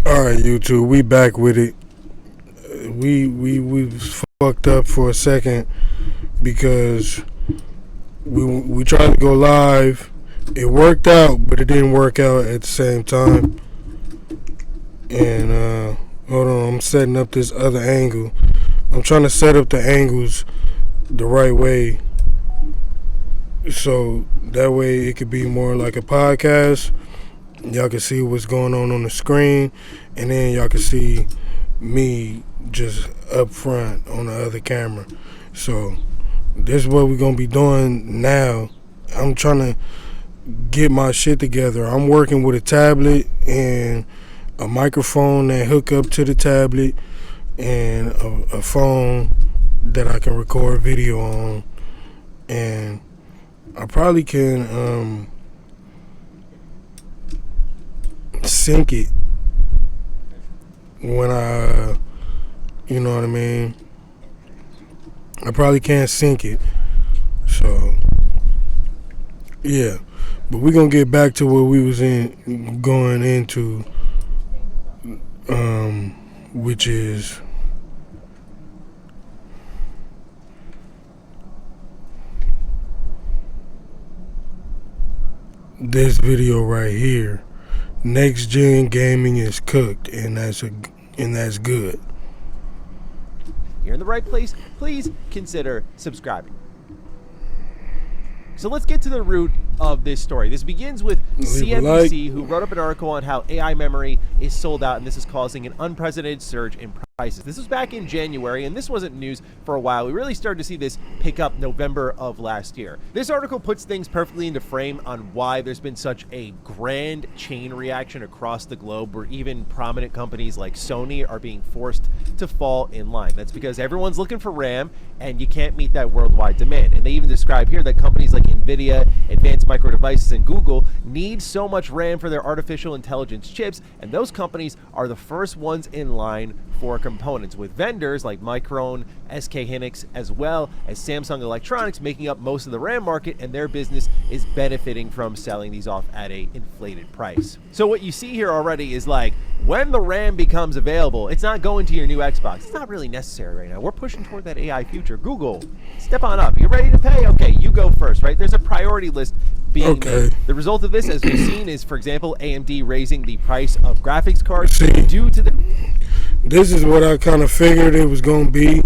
All right, YouTube, we back with it. We fucked up for a second because we tried to go live. It worked out, but it didn't work out at the same time. And hold on, I'm setting up this other angle. I'm trying to set up the angles the right way, so that way it could be more like a podcast. Y'all can see what's going on the screen, and then y'all can see me just up front on the other camera. So this is what we're gonna be doing now. I'm trying to get my shit together. I'm working with a tablet and a microphone that hook up to the tablet and a phone that I can record video on, and I probably can sync it when you know what I mean. I probably can't sync it, so yeah. But we're gonna get back to what we was going into, which is this video right here. Next gen gaming is cooked, and that's good. You're in the right place. Please consider subscribing. So let's get to the root of this story. This begins with CNBC, who wrote up an article on how AI memory is sold out, and this is causing an unprecedented surge in prices. This was back in January, and this wasn't news for a while. We really started to see this pick up November of last year. This article puts things perfectly into frame on why there's been such a grand chain reaction across the globe, where even prominent companies like Sony are being forced to fall in line. That's because everyone's looking for RAM, and you can't meet that worldwide demand. And they even describe here that companies like NVIDIA, Advanced Micro Devices, and Google need so much RAM for their artificial intelligence chips, and those companies are the first ones in line for components, with vendors like Micron, SK Hynix, as well as Samsung Electronics making up most of the RAM market, and their business is benefiting from selling these off at a inflated price. So what you see here already is like, when the RAM becomes available, it's not going to your new Xbox. It's not really necessary right now. We're pushing toward that AI future. Google, step on up. You're ready to pay? Okay, you go first, right? There's a priority list being made. The result of this, as we've seen, is, for example, AMD raising the price of graphics cards due to the... This is what I kind of figured it was going to be.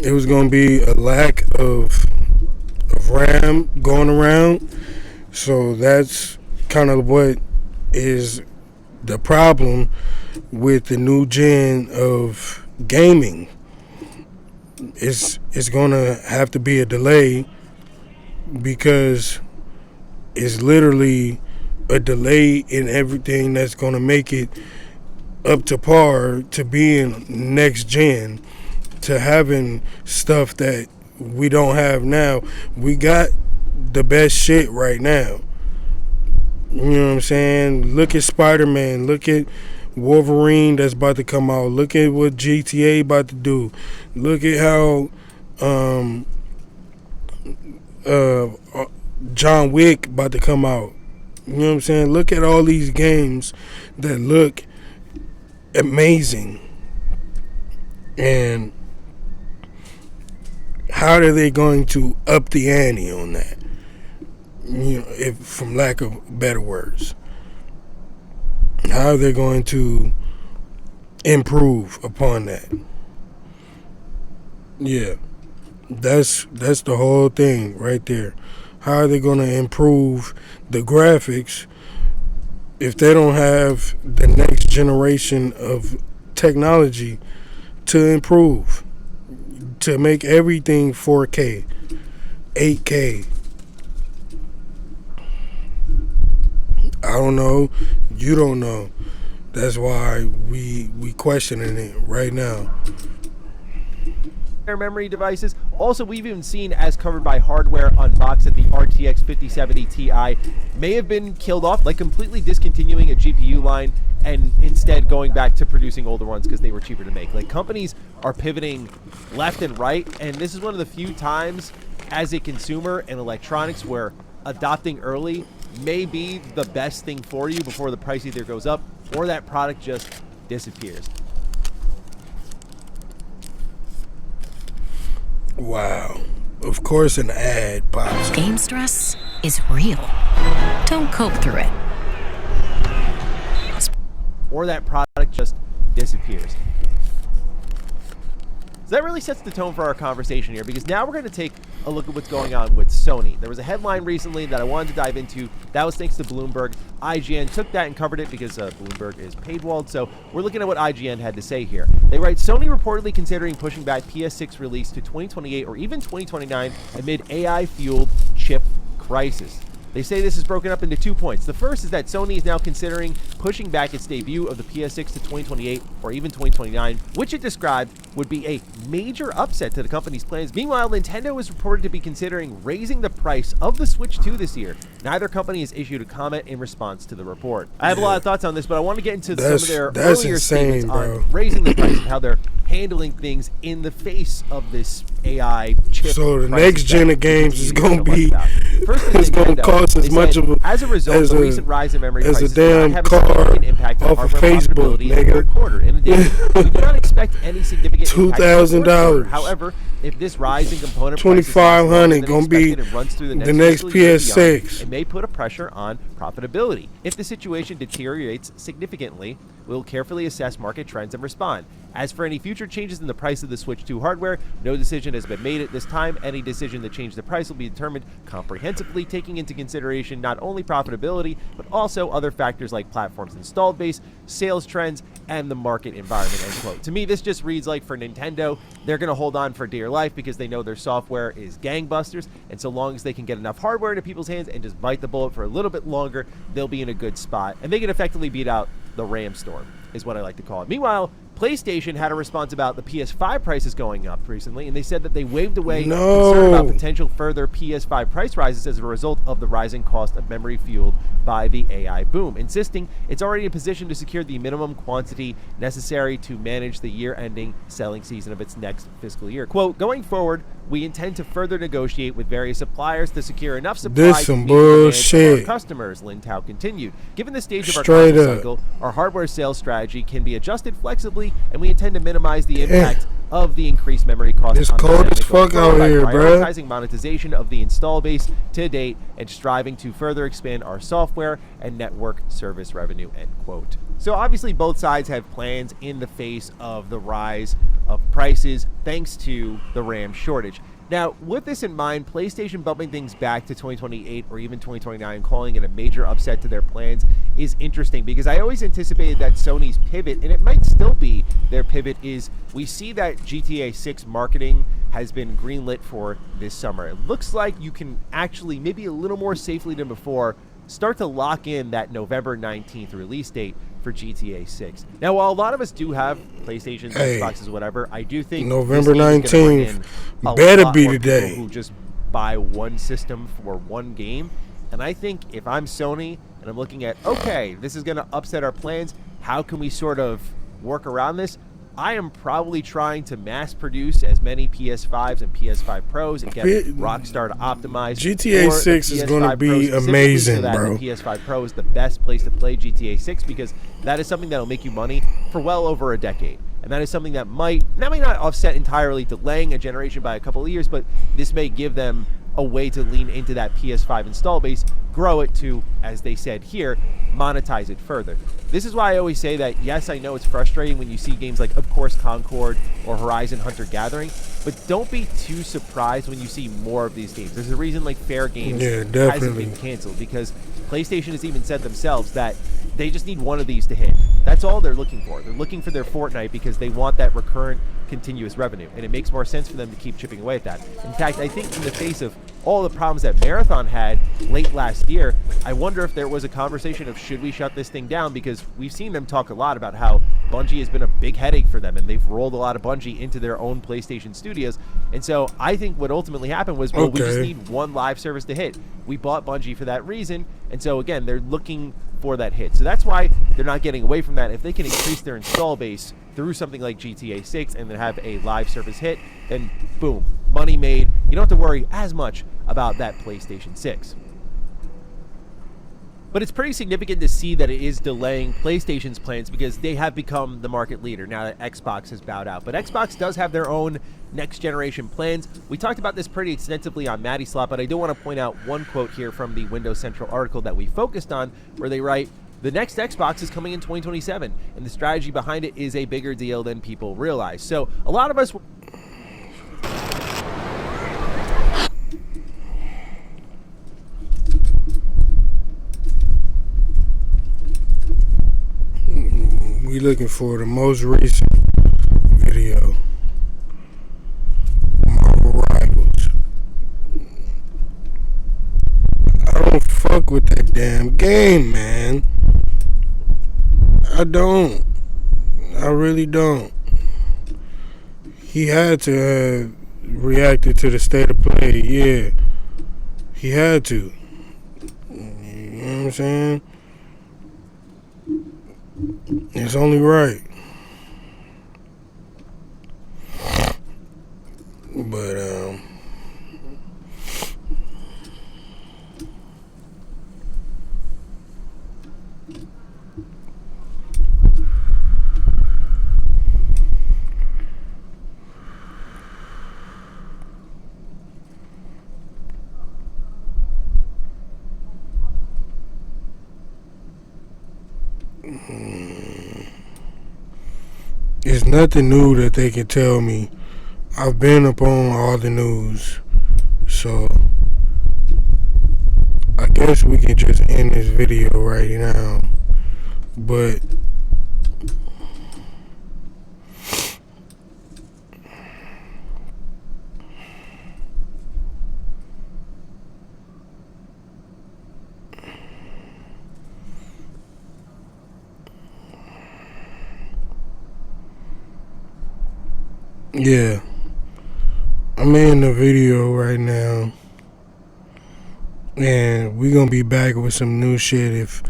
It was going to be a lack of RAM going around. So that's kind of what is the problem with the new gen of gaming. It's going to have to be a delay, because it's literally a delay in everything that's going to make it up to par to being next gen, to having stuff that we don't have now. We got the best shit right now. You know what I'm saying? Look at Spider-Man. Look at Wolverine that's about to come out. Look at what GTA about to do. Look at how John Wick about to come out. You know what I'm saying? Look at all these games that look amazing. And how are they going to up the ante on that? You know, if from lack of better words. How are they going to improve upon that? Yeah. That's the whole thing right there. How are they going to improve the graphics if they don't have the next generation of technology to improve, to make everything 4K, 8K? I don't know. You don't know. That's why we questioning it right now. Memory devices. Also, we've even seen, as covered by Hardware Unboxed, that the RTX 5070 Ti may have been killed off, like completely discontinuing a GPU line and instead going back to producing older ones because they were cheaper to make. Like, companies are pivoting left and right, and this is one of the few times as a consumer in electronics where adopting early may be the best thing for you before the price either goes up or that product just disappears. Wow. Of course an ad pops up. Game stress is real. Don't cope through it. Or that product just disappears. So that really sets the tone for our conversation here, because now we're going to take a look at what's going on with Sony. There was a headline recently that I wanted to dive into. That was thanks to Bloomberg. IGN took that and covered it because Bloomberg is paywalled. So we're looking at what IGN had to say here. They write, Sony reportedly considering pushing back PS6 release to 2028 or even 2029 amid AI-fueled chip crisis. They say this is broken up into 2 points. The first is that Sony is now considering pushing back its debut of the PS6 to 2028 or even 2029, which it described would be a major upset to the company's plans. Meanwhile, Nintendo is reported to be considering raising the price of the Switch 2 this year. Neither company has issued a comment in response to the report. I have a lot of thoughts on this, but I want to get into some of their earlier statements on raising the price and how they're handling things in the face of this AI chip. So the next gen of games is going to be, it's going to cost as much of as a result, the recent rise in memory as prices a damn have a car significant impact on off of hardware Facebook, profitability in the third quarter. In addition, we do not expect any significant impact in the fourth quarter. $2,000. However, if this rise in component $2,500 gonna be the next PS6. it may put a pressure on profitability. If the situation deteriorates significantly, we'll carefully assess market trends and respond. As for any future changes in the price of the Switch 2 hardware, no decision has been made at this time. Any decision that changes the price will be determined comprehensively, taking into consideration not only profitability, but also other factors like platform's installed base, sales trends, and the market environment, end quote. To me, this just reads like for Nintendo, they're going to hold on for dear life because they know their software is gangbusters, and so long as they can get enough hardware into people's hands and just bite the bullet for a little bit longer, they'll be in a good spot, and they can effectively beat out the RAM storm, is what I like to call it. Meanwhile, PlayStation had a response about the PS5 prices going up recently, and they said that they waved away concern about potential further PS5 price rises as a result of the rising cost of memory fueled by the AI boom, insisting it's already in position to secure the minimum quantity necessary to manage the year-ending selling season of its next fiscal year. Quote, going forward, we intend to further negotiate with various suppliers to secure enough supply to meet the demands of our customers, Lin Tao continued. Given the stage of our console cycle, our hardware sales strategy can be adjusted flexibly, and we intend to minimize the impact of the increased memory costs. It's cold as fuck out here, bro. Prioritizing monetization of the install base to date and striving to further expand our software and network service revenue, end quote. So obviously both sides have plans in the face of the rise of prices thanks to the RAM shortage. Now, with this in mind, PlayStation bumping things back to 2028 or even 2029, calling it a major upset to their plans, is interesting because I always anticipated that Sony's pivot, and it might still be their pivot, is we see that GTA 6 marketing has been greenlit for this summer. It looks like you can actually, maybe a little more safely than before, start to lock in that November 19th release date for GTA 6. Now, while a lot of us do have PlayStations, Xboxes, whatever, I do think November 19th better be the day. Who just buy one system for one game. And I think if I'm Sony and I'm looking at, okay, this is going to upset our plans, how can we sort of work around this? I am probably trying to mass produce as many PS5s and PS5 Pros and get Rockstar to optimize. GTA 6 is going to be amazing, so that bro. The PS5 Pro is the best place to play GTA 6 because that is something that will make you money for well over a decade. And that is something that may not offset entirely delaying a generation by a couple of years, but this may give them a way to lean into that PS5 install base, grow it to, as they said here, monetize it further. This is why I always say that, yes, I know it's frustrating when you see games like, of course, Concord or Horizon Hunter Gathering, but don't be too surprised when you see more of these games. There's a reason like Fair Games hasn't been canceled, because PlayStation has even said themselves that they just need one of these to hit. That's all they're looking for. They're looking for their Fortnite because they want that recurrent, continuous revenue, and it makes more sense for them to keep chipping away at that. In fact, I think in the face of all the problems that Marathon had late last year, I wonder if there was a conversation of should we shut this thing down, because we've seen them talk a lot about how Bungie has been a big headache for them, and they've rolled a lot of Bungie into their own PlayStation studios. And so I think what ultimately happened was, well, we just need one live service to hit. We bought Bungie for that reason, and so again, they're looking for that hit. So that's why they're not getting away from that. If they can increase their install base through something like GTA 6 and then have a live service hit, then boom, money made. You don't have to worry as much about that PlayStation 6. But it's pretty significant to see that it is delaying PlayStation's plans because they have become the market leader now that Xbox has bowed out. But Xbox does have their own next generation plans. We talked about this pretty extensively on Matty Slot, but I do want to point out one quote here from the Windows Central article that we focused on, where they write, "The next Xbox is coming in 2027, and the strategy behind it is a bigger deal than people realize." So a lot of us... We looking for the most recent video. Marvel Rivals. I don't fuck with that damn game, man. I don't. I really don't. He had to have reacted to the state of play, yeah. He had to. You know what I'm saying? It's only right. But it's nothing new that they can tell me. I've been upon all the news. So I guess we can just end this video right now. But yeah, I'm in the video right now, and we're gonna be back with some new shit if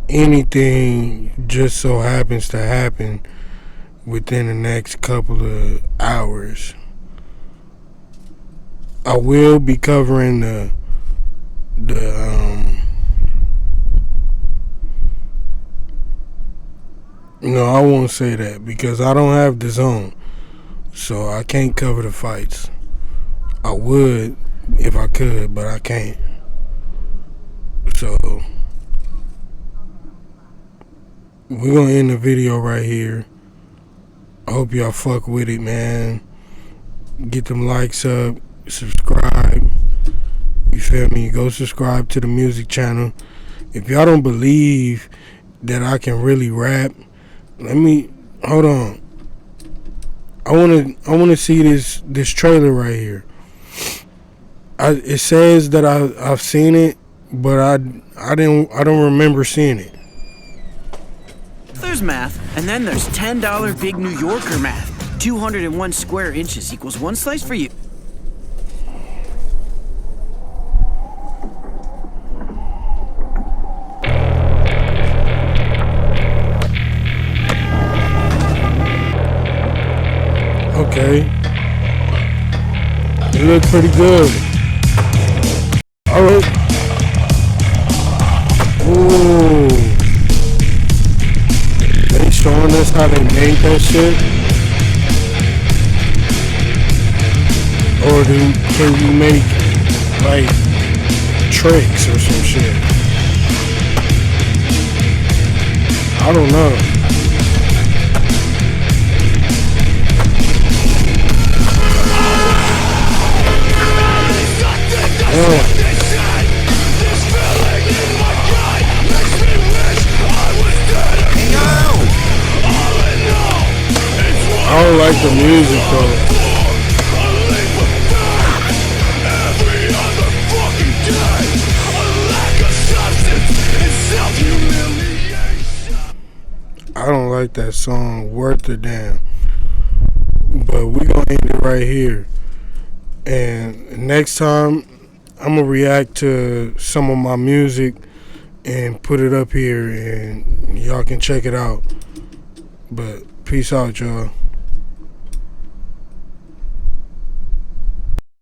anything just so happens to happen within the next couple of hours. I will be covering the no, I won't say that because I don't have the zone. So I can't cover the fights. I would if I could, but I can't. So we're gonna end the video right here. I hope y'all fuck with it, man. Get them likes up, subscribe. You feel me? Go subscribe to the music channel. If y'all don't believe that I can really rap, hold on. I wanna see this trailer right here. It says that I've seen it, but I don't remember seeing it. There's math, and then there's $10 big New Yorker math. 201 square inches equals one slice for you. Okay. It looks pretty good. Alright. Ooh. They showing us how they made that shit? Or can you make like tricks or some shit? I don't know. I don't like the music though. I don't like that song worth a damn. But we gonna end it right here. And next time I'm gonna react to some of my music and put it up here and y'all can check it out. But peace out, y'all.